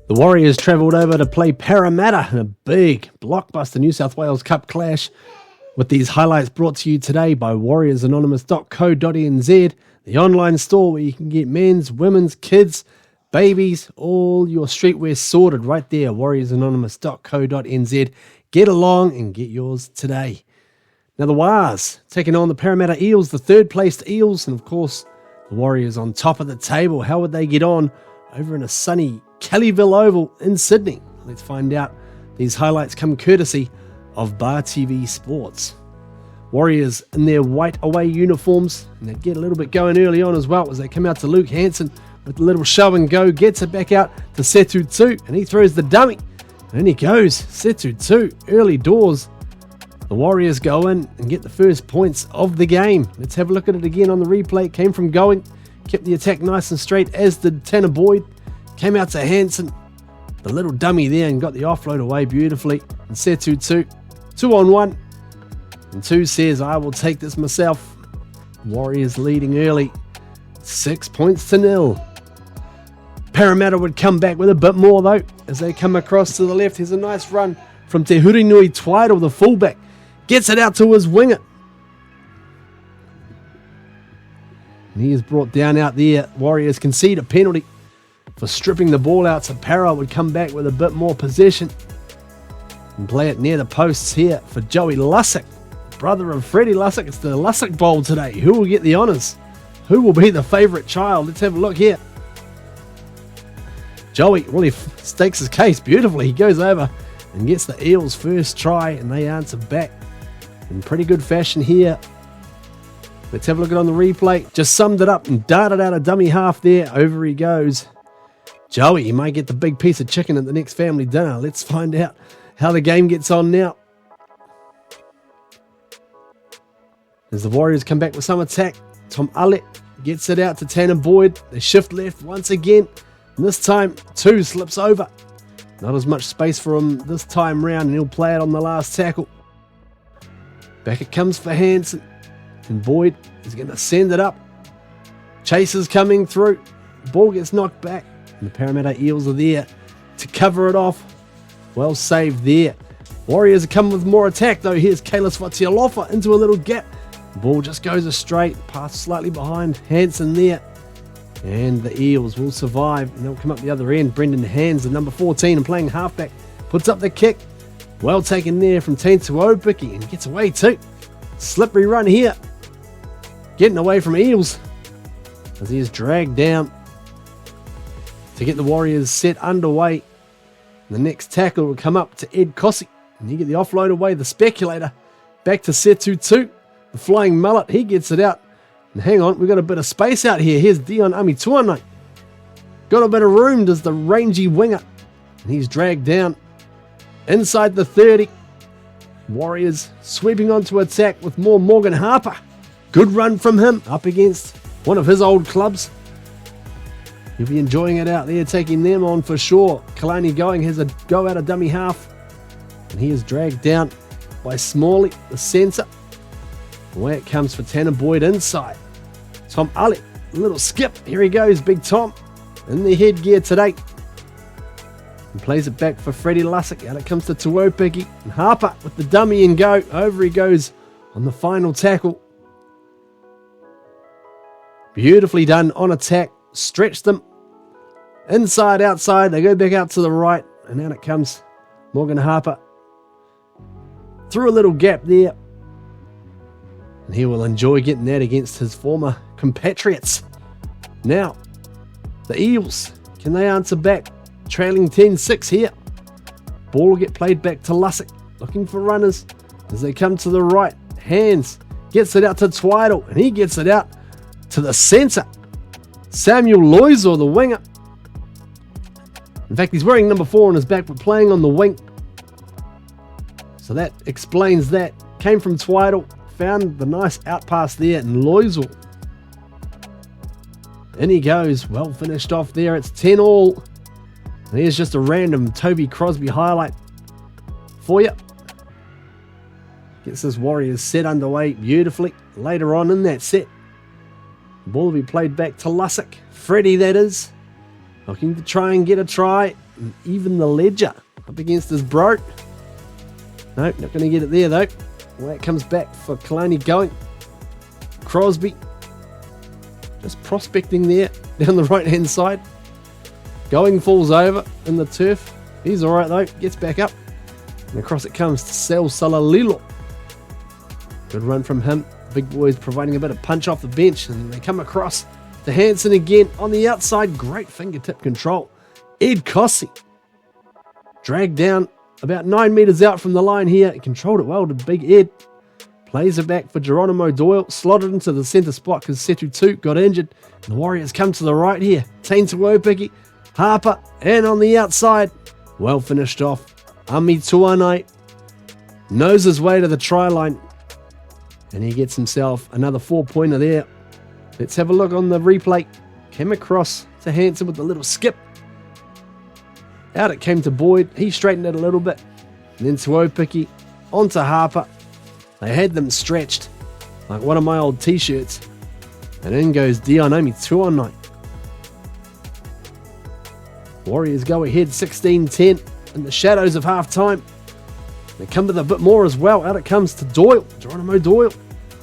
The Warriors travelled over to play Parramatta in a big blockbuster New South Wales Cup clash, with these highlights brought to you today by warriorsanonymous.co.nz, the online store where you can get men's, women's, kids, babies, all your streetwear sorted right there, warriorsanonymous.co.nz. Get along and get yours today. Now the Wars taking on the Parramatta Eels, the third placed Eels, and of course the Warriors on top of the table. How would they get on over in a sunny Kellyville Oval in Sydney? Let's find out. These highlights come courtesy of Bar TV Sports. Warriors in their white away uniforms, and they get a little bit going early on as well as they come out to Luke Hansen with a little show and go, gets it back out to Setu 2, and he throws the dummy, and in he goes, Setu 2, early doors. The Warriors go in and get the first points of the game. Let's have a look at it again on the replay. It came from going, kept the attack nice and straight, as did Tanner Boyd. Came out to Hansen, the little dummy there, and got the offload away beautifully. And Setu 2 on 1. And 2 says, I will take this myself. Warriors leading early, 6 points to 0. Parramatta would come back with a bit more though, as they come across to the left. Here's a nice run from Te Hurinui Twaidl, the fullback. Gets it out to his winger. And he is brought down out there. Warriors concede a penalty for stripping the ball out, so Para would come back with a bit more possession and play it near the posts here for Joey Lussick, brother of Freddy Lussick. It's the LUSSICK BOWL today. Who will get the honours? Who will be the favourite child? Let's have a look here. Joey, well, he stakes his case beautifully. He goes over and gets the Eels' first try, and they answer back in pretty good fashion here. Let's have a look at it on the replay. Just summed it up and darted out a dummy half there. Over he goes. Joey, he might get the big piece of chicken at the next family dinner. Let's find out how the game gets on now. As the Warriors come back with some attack, Tom Allet gets it out to Tanner Boyd. They shift left once again. And this time, 2 slips over. Not as much space for him this time round, and he'll play it on the last tackle. Back it comes for Hansen. And Boyd is going to send it up. Chasers coming through. Ball gets knocked back. And the Parramatta Eels are there to cover it off. Well saved there. Warriors are coming with more attack though. Here's Kalis Fatialofa into a little gap. The ball just goes straight. Pass slightly behind Hansen there. And the Eels will survive. And they'll come up the other end. Brendan Hands, the number 14 and playing halfback, puts up the kick. Well taken there from Tuopiki, and gets away too. Slippery run here. Getting away from Eels as he is dragged down to get the Warriors set underway. The next tackle will come up to Ed Kossi, and you get the offload away. The speculator back to Setu 2, the flying mullet. He gets it out. And hang on, we've got a bit of space out here. Here's Dion Amituanai. Got a bit of room, does the rangy winger. And he's dragged down inside the 30. Warriors sweeping onto attack with more Morgan Harper. Good run from him up against one of his old clubs. He'll be enjoying it out there, taking them on for sure. Kalani going has a go out of dummy half. And he is dragged down by Smalley, the centre. Away it comes for Tanner Boyd inside. Tom Ali, little skip. Here he goes, Big Tom in the headgear today. And plays it back for Freddy Lussick. Out it comes to Tuopiki. And Harper with the dummy and go. Over he goes on the final tackle. Beautifully done on attack. Stretch them inside, outside. They go back out to the right. And out it comes Morgan Harper. Through a little gap there. And he will enjoy getting that against his former compatriots. Now, the Eels, can they answer back? Trailing 10-6 here. Ball will get played back to Lussick. Looking for runners as they come to the right. Hands gets it out to Twaidl, and he gets it out to the centre. Samuel Loizor, the winger. In fact, he's wearing number 4 on his back, but playing on the wing. So that explains that. Came from Twaidl. Found the nice out pass there, and Loizor. In he goes. Well finished off there. It's 10-all. And here's just a random Toby Crosby highlight for you. Gets this Warriors set underway beautifully later on in that set. The ball will be played back to Lussick. Freddy, that is. Looking to try and get a try. and even the ledger up against his bro. Nope, not going to get it there though. Away it comes back for Kalani going. Crosby just prospecting there down the right hand side. Going falls over in the turf. He's alright though, gets back up. And across it comes to Salalilo. Good run from him. Big boys providing a bit of punch off the bench, and they come across to Hansen again on the outside. Great fingertip control. Ed Cossey dragged down about 9 metres out from the line here. Controlled it well to Big Ed. Plays it back for Geronimo Doyle. Slotted into the centre spot because Setu 2 got injured. And the Warriors come to the right here. Tain Tuopiki, Harper, and on the outside. Well finished off. Ami Tuanai knows his way to the try line. And he gets himself another 4-pointer there. Let's have a look on the replay. Came across to Hansen with a little skip. Out it came to Boyd. He straightened it a little bit. And then Tuopiki onto Harper. They had them stretched like one of my old t-shirts. And in goes Dion Ami Tuanai. Warriors go ahead 16-10 in the shadows of half-time. They come with a bit more as well. Out it comes to Doyle. Geronimo Doyle.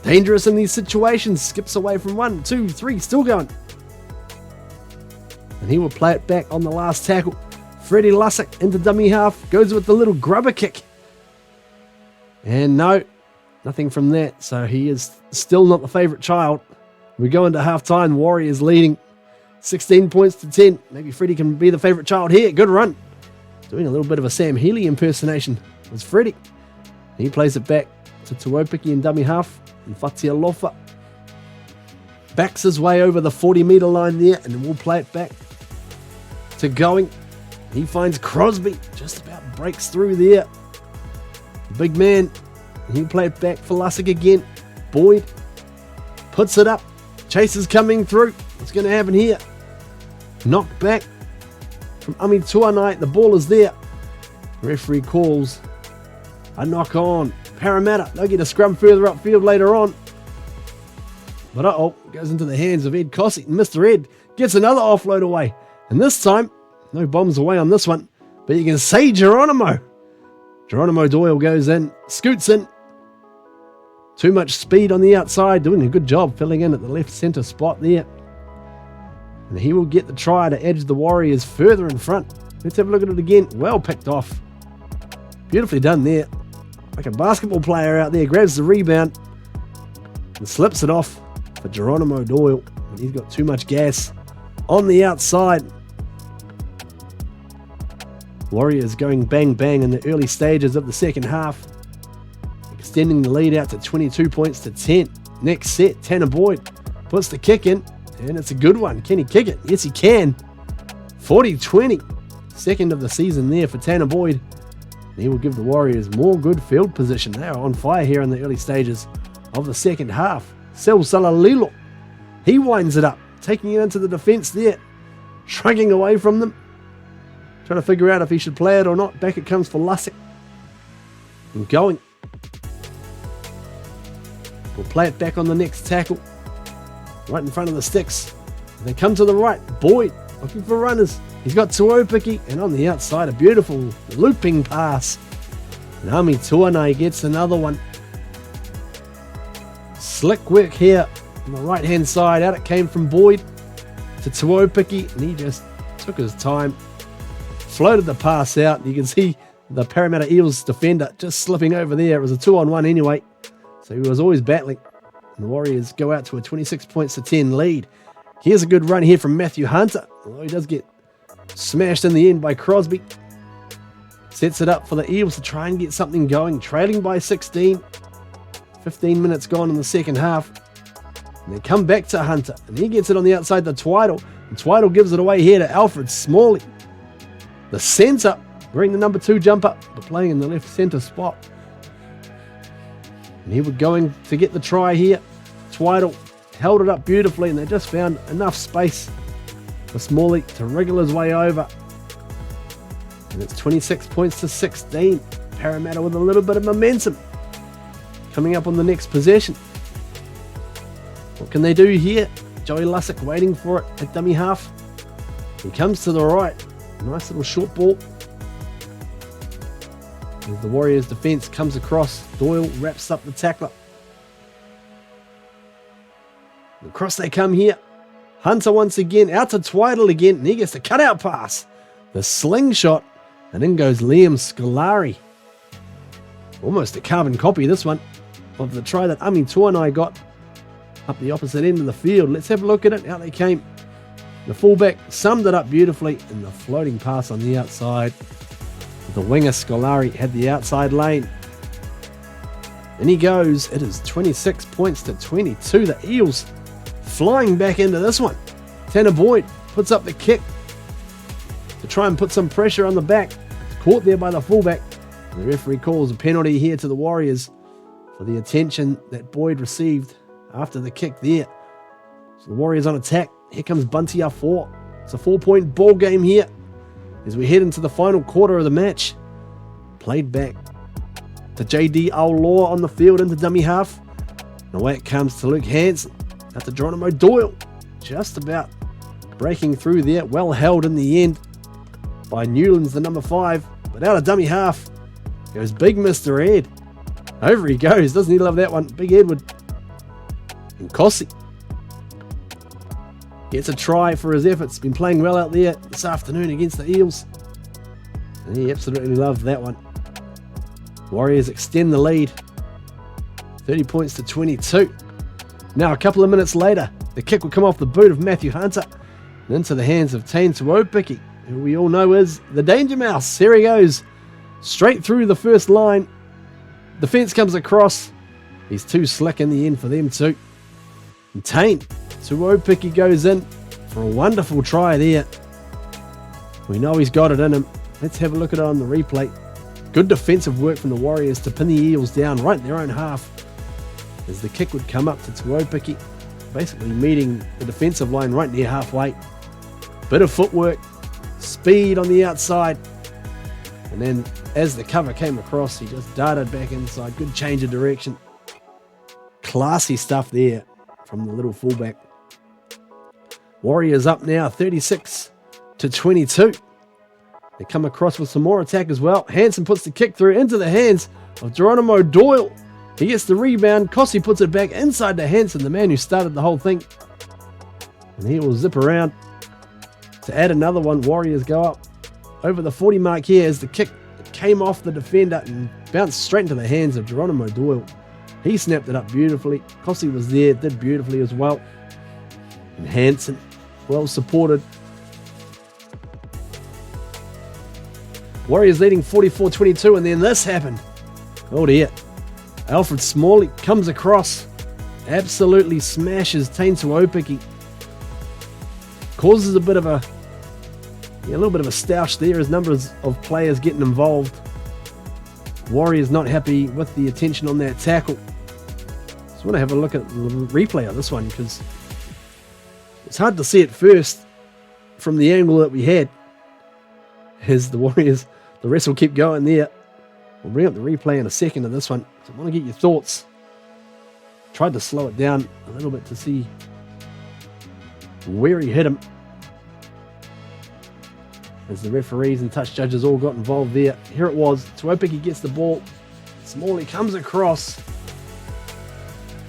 Dangerous in these situations. Skips away from 1, 2, 3. Still going. And he will play it back on the last tackle. Freddy Lussick into dummy half. Goes with the little grubber kick. And no, nothing from that. So he is still not the favourite child. We go into half-time. Warriors leading 16 points to 10. Maybe Freddy can be the favourite child here. Good run. Doing a little bit of a Sam Healy impersonation was Freddy. He plays it back to Tuopiki in dummy half. And Fatia Lofa backs his way over the 40-metre line there, and we'll play it back to going. He finds Crosby. Just about breaks through there. Big man. He'll play it back for Lussick again. Boyd puts it up. Chase is coming through. What's going to happen here? Knocked back from Ami Tuanai. The ball is there. Referee calls a knock on. Parramatta, they'll get a scrum further upfield later on. But goes into the hands of Ed Cossey. Mr. Ed gets another offload away. And this time, no bombs away on this one. But you can say Geronimo. Geronimo Doyle goes in, scoots in. Too much speed on the outside, doing a good job filling in at the left centre spot there. And he will get the try to edge the Warriors further in front. Let's have a look at it again. Well picked off. Beautifully done there. Like a basketball player out there. Grabs the rebound and slips it off for Geronimo Doyle. And he's got too much gas on the outside. Warriors going bang bang in the early stages of the second half. Extending the lead out to 22 points to 10. Next set, Tanner Boyd puts the kick in. And it's a good one. Can he kick it? Yes, he can. 40-20. Second of the season there for Tanner Boyd. He will give the Warriors more good field position. They are on fire here in the early stages of the second half. Salalilo. He winds it up. Taking it into the defence there. Shrugging away from them. Trying to figure out if he should play it or not. Back it comes for Lussick. And going. We'll play it back on the next tackle. Right in front of the sticks. And they come to the right. Boyd looking for runners. He's got Tuopiki, and on the outside, a beautiful looping pass. And Ami Tuanai gets another one. Slick work here on the right-hand side. Out it came from Boyd to Tuopiki, and he just took his time. Floated the pass out. You can see the Parramatta Eels defender just slipping over there. It was a 2-on-1 anyway, so he was always battling. And the Warriors go out to a 26 points to 10 lead. Here's a good run here from Matthew Hunter, although he does get smashed in the end by Crosby. Sets it up for the Eels to try and get something going. Trailing by 16. 15 minutes gone in the second half. And they come back to Hunter. And he gets it on the outside to Twiddle. And Twiddle gives it away here to Alfred Smalley. The centre, wearing the number 2 jumper, but playing in the left centre spot. And he was going to get the try here. Twiddle held it up beautifully, and they just found enough space for Smalley to wriggle his way over. And it's 26 points to 16. Parramatta with a little bit of momentum. Coming up on the next possession. What can they do here? Joey Lussick waiting for it at dummy half. He comes to the right. Nice little short ball. As the Warriors defence comes across, Doyle wraps up the tackler. Across they come here. Hunter once again, out to Twiddle again, and he gets the cutout pass. The slingshot, and in goes Liam Scolari. Almost a carbon copy, this one, of the try that Ami Tuanai got up the opposite end of the field. Let's have a look at it. Out they came. The fullback summed it up beautifully in the floating pass on the outside. The winger Scolari had the outside lane. And he goes. It is 26 points to 22. The Eels flying back into this one. Tanner Boyd puts up the kick to try and put some pressure on the back. It's caught there by the fullback. And the referee calls a penalty here to the Warriors for the attention that Boyd received after the kick there. So the Warriors on attack. Here comes Bunty R4. It's a 4-point ball game here as we head into the final quarter of the match. Played back to JD Law on the field into dummy half. And away it comes to Luke Hansen. Out to Geronimo Doyle. Just about breaking through there. Well held in the end by Newlands, the number 5. But out of dummy half goes big Mr. Ed. Over he goes. Doesn't he love that one? Big Edward. And Kossi gets a try for his efforts. Been playing well out there this afternoon against the Eels. And he absolutely loved that one. Warriors extend the lead. 30 points to 22. Now a couple of minutes later, the kick will come off the boot of Matthew Hunter and into the hands of Tane Tuopiki, who we all know is the Danger Mouse. Here he goes. Straight through the first line. The fence comes across. He's too slick in the end for them too. And Tane Tuopiki goes in for a wonderful try there. We know he's got it in him. Let's have a look at it on the replay. Good defensive work from the Warriors to pin the Eels down right in their own half as the kick would come up to Tuopiki, basically meeting the defensive line right near halfway. Bit of footwork, speed on the outside, and then as the cover came across, he just darted back inside. Good change of direction. Classy stuff there from the little fullback. Warriors up now 36 to 22. They come across with some more attack as well. Hansen puts the kick through into the hands of Geronimo Doyle. He gets the rebound. Kossi puts it back inside to Hansen, the man who started the whole thing. And he will zip around to add another one. Warriors go up over the 40 mark here as the kick came off the defender and bounced straight into the hands of Geronimo Doyle. He snapped it up beautifully. Kossi was there, did beautifully as well. And Hansen, well supported. Warriors leading 44-22, and then this happened. Oh dear. Alfred Smalley comes across, absolutely smashes Tane Tuopiki. Causes a little bit of a stoush there as numbers of players getting involved. Warriors not happy with the attention on that tackle. Just want to have a look at the replay of this one because it's hard to see it first from the angle that we had. As the Warriors, the rest will keep going there. We'll bring up the replay in a second of this one. So I want to get your thoughts. Tried to slow it down a little bit to see where he hit him. As the referees and touch judges all got involved there. Here it was. Tuopiki gets the ball. Smalley comes across.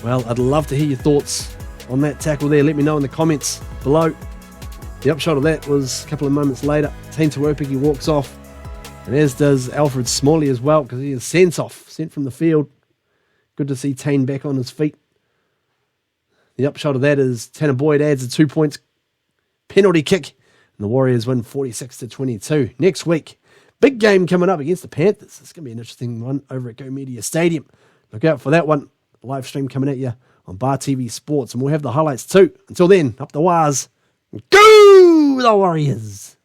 Well, I'd love to hear your thoughts on that tackle there. Let me know in the comments below. The upshot of that was a couple of moments later. Tane Tuopiki walks off. And as does Alfred Smalley as well, because he is sent from the field. Good to see Tane back on his feet. The upshot of that is Tanner Boyd adds a 2 points penalty kick. And the Warriors win 46-22. Next week, big game coming up against the Panthers. It's going to be an interesting one over at Go Media Stadium. Look out for that one. Live stream coming at you on Bar TV Sports. And we'll have the highlights too. Until then, up the wires. Go the Warriors!